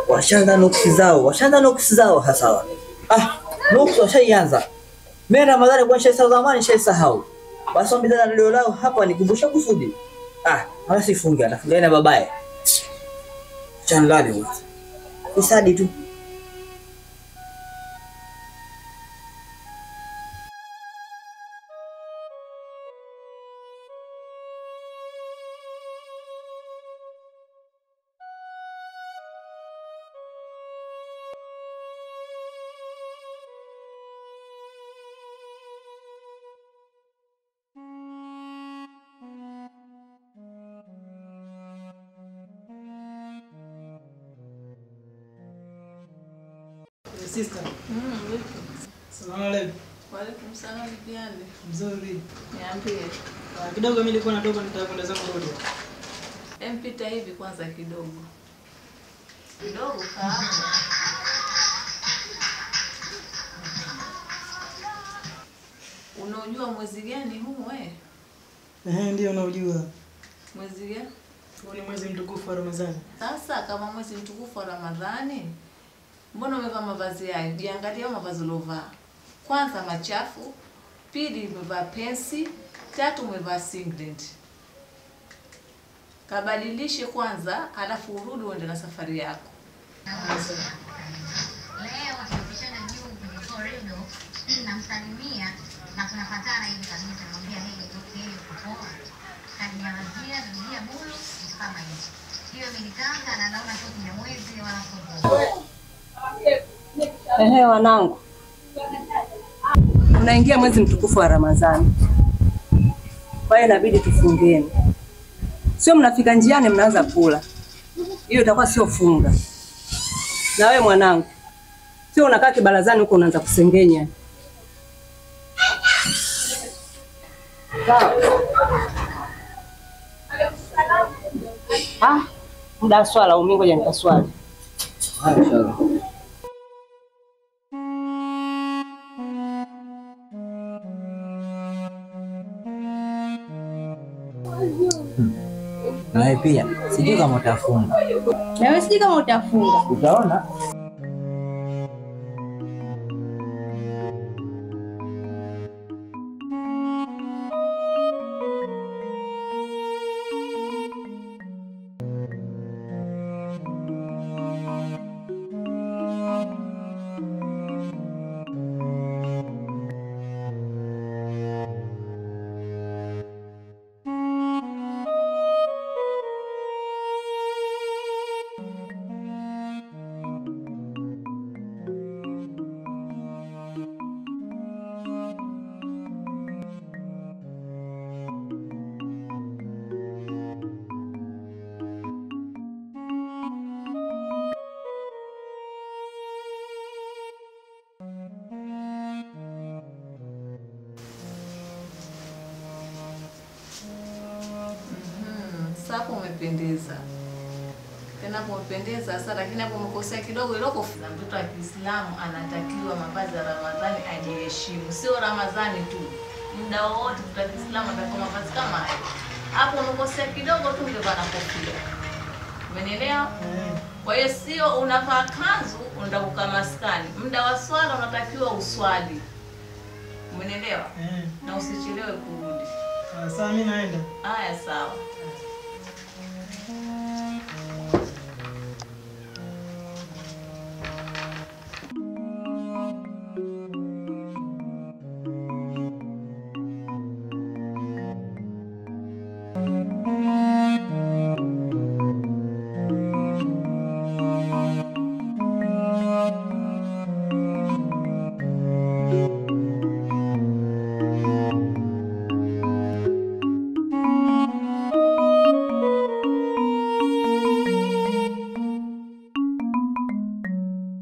Washaanza nuksi zao hasa. Nuksi washaianza. Mimi Ramadhani kwa shaisa zamani shaisahau. Basi mbidana leo lao hapa nikumbusha kusudi. Wala sifunga, nafunga na babaye. Chanlali huyo. Isadi tu. Sister. Salamu alaykum. Wa alaykum salaam biani. Mzuri. Niambie. Kidogo mimi nilikuwa natoka nitakwenda zangu road. Empita hivi kwanza kidogo. Kidogo kama. Unajua mwezi gani huu wewe? Ndio naujua. Mwezi gani? Huu ni mwezi mtukufu wa Ramadhani. Sasa kama mwezi mtukufu wa Ramadhani, mbona umevaa mavazi hayo? Jiangalia mavazi ulovaa. Kwanza machafu, pili umevaa pensi, tatu umevaa singlet. Kabadilishe kwanza, alafu urudi uende na safari yako. Leo tunapishana juu kwenye corridor, namsalimia na tunapatana hivi kabisa, namwambia okay poa. Kanianzia dunia bulu kama hivi. Hiyo milikanga na naona tu ni mwezi wala Ehe wanangu. Unaingia mwezi mtukufu wa Ramadhani. Kwa hiyo inabidi tufungeni. Sio mnafika njiani mnaanza kula. Hiyo itakuwa sio funga. Na wewe mwanangu, sio unakaa kibarazani huko unaanza kusengenya. Muda swala umingo ngoja nikaswali. Inshallah. Na wewe pia sijui kama utafunga. Na wewe sijui kama utafunga. Utaona? Sasa umependeza. Tena umependeza sasa, lakini hapo umekosea kidogo. Iloko mtoto wa Kiislamu anatakiwa mavazi ya Ramadhani ajiheshimu. Sio Ramadhani tu. Muda wote mtoto wa Kiislamu anatakiwa mavazi kama hayo. Hapo umekosea kidogo tu, ungevaa na kofia. Umenielewa? Kwa hiyo sio unavaa kanzu unataka maskani. Muda wa swala unatakiwa uswali. Umenielewa? Na usichelewe kurudi. Sasa mimi naenda. Haya sawa.